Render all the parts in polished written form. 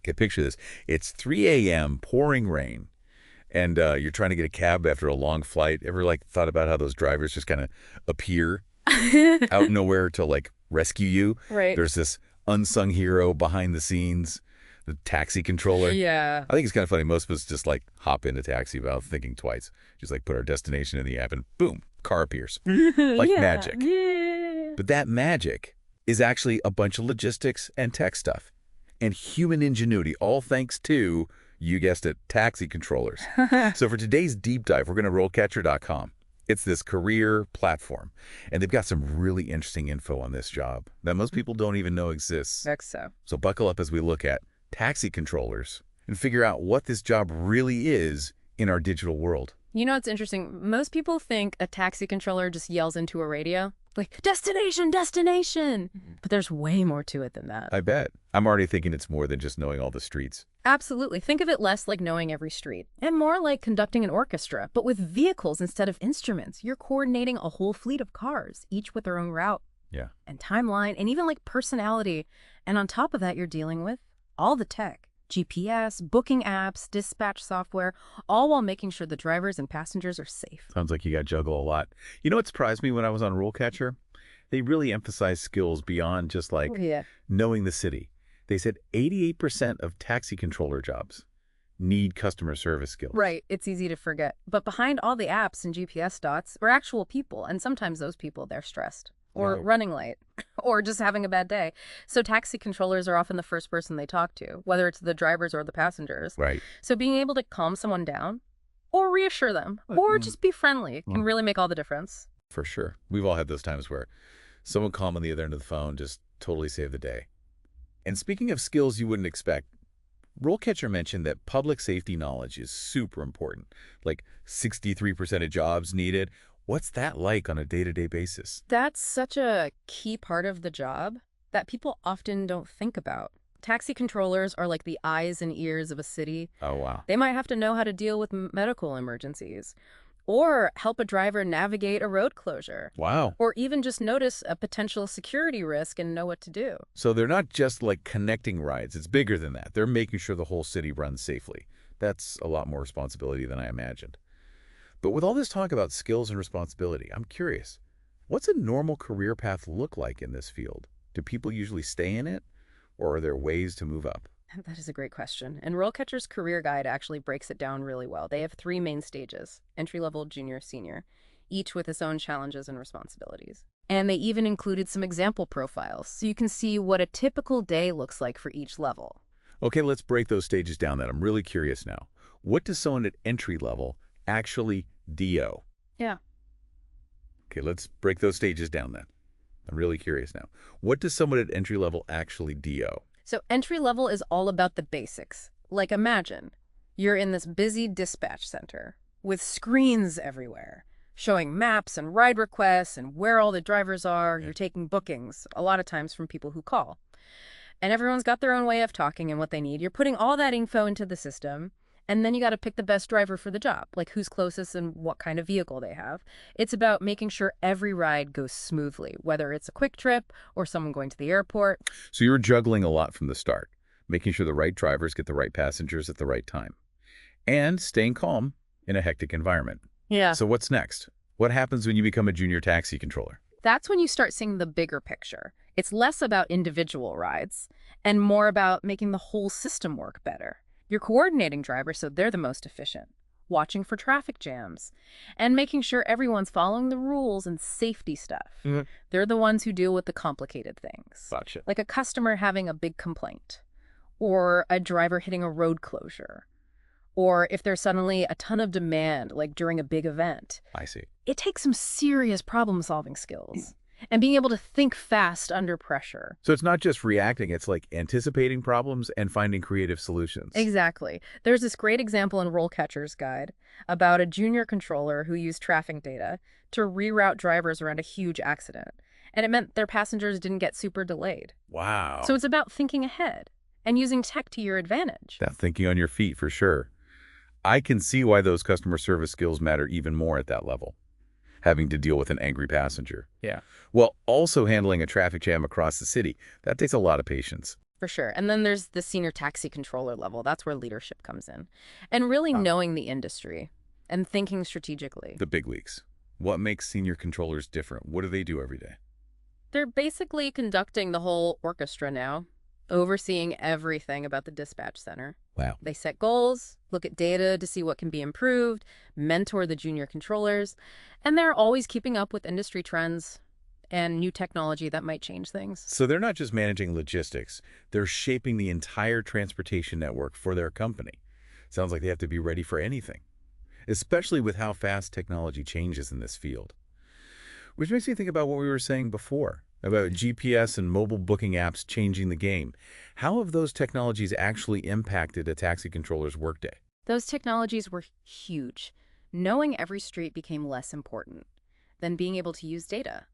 Okay, picture this. It's 3 a.m., pouring rain, and you're trying to get a cab after a long flight. Ever, like, thought about how those drivers just kind of appear out of nowhere to, like, rescue you? Right. There's this unsung hero behind the scenes, the taxi controller. Yeah. I think it's kind of funny. Most of us just, like, hop into taxi without thinking twice. Just, like, put our destination in the app, and boom, car appears. Like Yeah. magic. Yeah. But that magic is actually a bunch of logistics and tech stuff and human ingenuity, all thanks to, you guessed it, taxi controllers. So for today's deep dive, we're going to RoleCatcher.com. It's this career platform, and they've got some really interesting info on this job that most people don't even know exists. Heck so. So buckle up as we look at taxi controllers and figure out what this job really is in our digital world. You know, it's interesting. Most people think a taxi controller just yells into a radio, like, destination, destination. But there's way more to it than that. I bet. I'm already thinking it's more than just knowing all the streets. Absolutely. Think of it less like knowing every street and more like conducting an orchestra, but with vehicles instead of instruments. You're coordinating a whole fleet of cars, each with their own route Yeah. and timeline and even like personality. And on top of that, you're dealing with all the tech. GPS, booking apps, dispatch software, all while making sure the drivers and passengers are safe. Sounds like you got to juggle a lot. You know what surprised me when I was on RoleCatcher? They really emphasized skills beyond just like Yeah. knowing the city. They said 88% of taxi controller jobs need customer service skills. Right. It's easy to forget. But behind all the apps and GPS dots are actual people. And sometimes those people, they're stressed or Wow. running late or just having a bad day. So taxi controllers are often the first person they talk to, whether it's the drivers or the passengers. Right. So being able to calm someone down or reassure them or just be friendly can really make all the difference. For sure. We've all had those times where someone calm on the other end of the phone just totally saved the day. And speaking of skills you wouldn't expect, RoleCatcher mentioned that public safety knowledge is super important. Like 63% of jobs needed. What's that like on a day-to-day basis? That's such a key part of the job that people often don't think about. Taxi controllers are like the eyes and ears of a city. Oh, wow. They might have to know how to deal with medical emergencies or help a driver navigate a road closure Wow. or even just notice a potential security risk and know what to do. So they're not just like connecting rides. It's bigger than that. They're making sure the whole city runs safely. That's a lot more responsibility than I imagined. But with all this talk about skills and responsibility, I'm curious, what's a normal career path look like in this field? Do people usually stay in it, or are there ways to move up? That is a great question. And RoleCatcher's career guide actually breaks it down really well. They have 3 main stages, entry-level, junior, senior, each with its own challenges and responsibilities. And they even included some example profiles, so you can see what a typical day looks like for each level. Okay, let's break those stages down then. I'm really curious now. What does someone at entry level actually do? Yeah. Okay, let's break those stages down then. I'm really curious now. What does someone at entry level actually do? So entry level is all about the basics. Like imagine you're in this busy dispatch center with screens everywhere, showing maps and ride requests and where all the drivers are. You're taking bookings, a lot of times from people who call. And everyone's got their own way of talking and what they need. You're putting all that info into the system, and then you got to pick the best driver for the job, like who's closest and what kind of vehicle they have. It's about making sure every ride goes smoothly, whether it's a quick trip or someone going to the airport. So you're juggling a lot from the start, making sure the right drivers get the right passengers at the right time, and staying calm in a hectic environment. Yeah. So what's next? What happens when you become a junior taxi controller? That's when you start seeing the bigger picture. It's less about individual rides and more about making the whole system work better. You're coordinating drivers so they're the most efficient, watching for traffic jams, and making sure everyone's following the rules and safety stuff. They're the ones who deal with the complicated things, Gotcha. like a customer having a big complaint, or a driver hitting a road closure, or if there's suddenly a ton of demand, like during a big event. I see. It takes some serious problem-solving skills and being able to think fast under pressure. So it's not just reacting, it's like anticipating problems and finding creative solutions. Exactly. There's this great example in RoleCatcher's guide about a junior controller who used traffic data to reroute drivers around a huge accident. And it meant their passengers didn't get super delayed. Wow. So it's about thinking ahead and using tech to your advantage. That thinking on your feet for sure. I can see why those customer service skills matter even more at that level. Having to deal with an angry passenger. Yeah. Well, also handling a traffic jam across the city, that takes a lot of patience. For sure. And then there's the senior taxi controller level. That's where leadership comes in. And really Ah, knowing the industry and thinking strategically. the big leagues. What makes senior controllers different? What do they do every day? They're basically conducting the whole orchestra now, overseeing everything about the dispatch center. Wow. They set goals, look at data to see what can be improved, mentor the junior controllers, and they're always keeping up with industry trends and new technology that might change things. So they're not just managing logistics, they're shaping the entire transportation network for their company. Sounds like they have to be ready for anything, especially with how fast technology changes in this field. Which makes me think about what we were saying before, about GPS and mobile booking apps changing the game. How have those technologies actually impacted a taxi controller's workday? Those technologies were huge. Knowing every street became less important than being able to use data,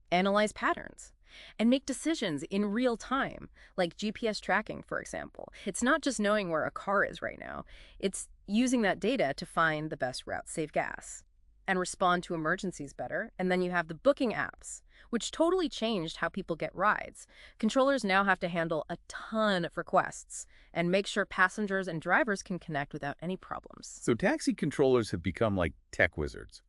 analyze patterns, and make decisions in real time, like GPS tracking, for example. It's not just knowing where a car is right now. It's using that data to find the best route, save gas, and respond to emergencies better. And then you have the booking apps, which totally changed how people get rides. Controllers now have to handle a ton of requests and make sure passengers and drivers can connect without any problems. So taxi controllers have become like tech wizards,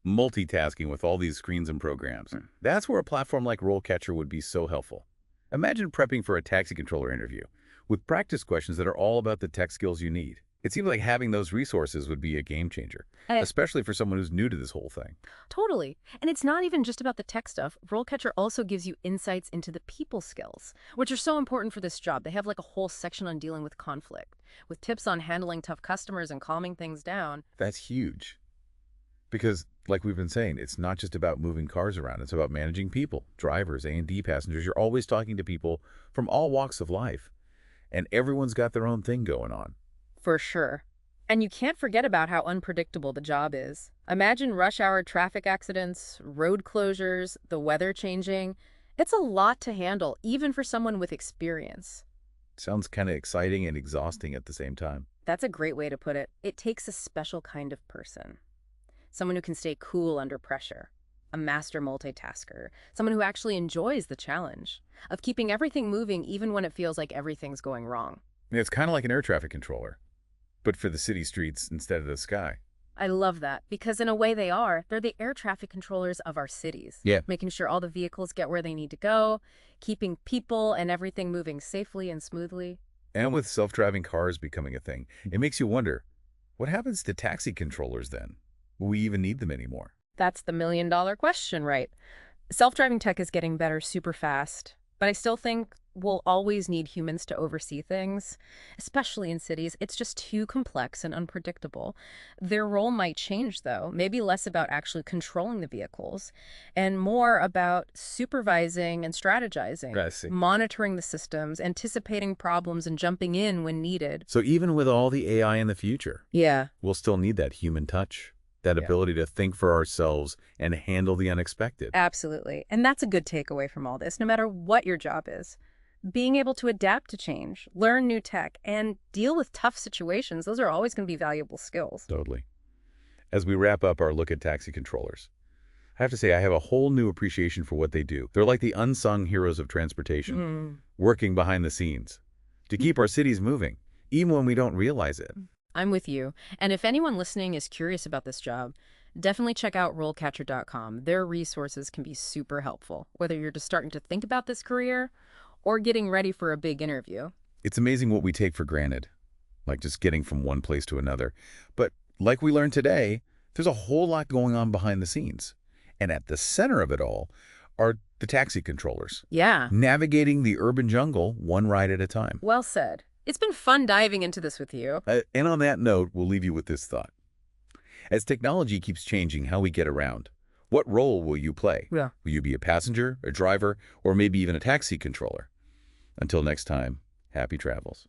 multitasking with all these screens and programs. That's where a platform like RoleCatcher would be so helpful. Imagine prepping for a taxi controller interview with practice questions that are all about the tech skills you need. It seems like having those resources would be a game changer, especially for someone who's new to this whole thing. Totally. And it's not even just about the tech stuff. RoleCatcher also gives you insights into the people skills, which are so important for this job. They have like a whole section on dealing with conflict, with tips on handling tough customers and calming things down. That's huge. Because, like we've been saying, it's not just about moving cars around. It's about managing people, drivers, A&D passengers. You're always talking to people from all walks of life. And everyone's got their own thing going on. For sure. And you can't forget about how unpredictable the job is. Imagine rush hour traffic accidents, road closures, the weather changing. It's a lot to handle, even for someone with experience. Sounds kind of exciting and exhausting at the same time. That's a great way to put it. It takes a special kind of person. Someone who can stay cool under pressure. A master multitasker. Someone who actually enjoys the challenge of keeping everything moving even when it feels like everything's going wrong. It's kind of like an air traffic controller, but for the city streets instead of the sky. I love that, because in a way they're the air traffic controllers of our cities. Yeah. Making sure all the vehicles get where they need to go, keeping people and everything moving safely and smoothly. And with self-driving cars becoming a thing, it makes you wonder, what happens to taxi controllers then? Will we even need them anymore? That's the million-dollar question, right? Self-driving tech is getting better super fast, but I still think we'll always need humans to oversee things, especially in cities. It's just too complex and unpredictable. Their role might change, though, maybe less about actually controlling the vehicles and more about supervising and strategizing, I see. monitoring the systems, anticipating problems, and jumping in when needed. So even with all the AI in the future, Yeah. we'll still need that human touch, that ability to think for ourselves and handle the unexpected. Absolutely. And that's a good takeaway from all this, no matter what your job is. Being able to adapt to change, learn new tech, and deal with tough situations, those are always going to be valuable skills. Totally. As we wrap up our look at taxi controllers, I have to say I have a whole new appreciation for what they do. They're like the unsung heroes of transportation, working behind the scenes to keep our cities moving, even when we don't realize it. I'm with you. And if anyone listening is curious about this job, definitely check out RoleCatcher.com. Their resources can be super helpful, whether you're just starting to think about this career or getting ready for a big interview. It's amazing what we take for granted, like just getting from one place to another. But like we learned today, there's a whole lot going on behind the scenes. And at the center of it all are the taxi controllers, Yeah. navigating the urban jungle one ride at a time. Well said. It's been fun diving into this with you. And on that note, we'll leave you with this thought. As technology keeps changing how we get around, what role will you play? Yeah. Will you be a passenger, a driver, or maybe even a taxi controller? Until next time, happy travels.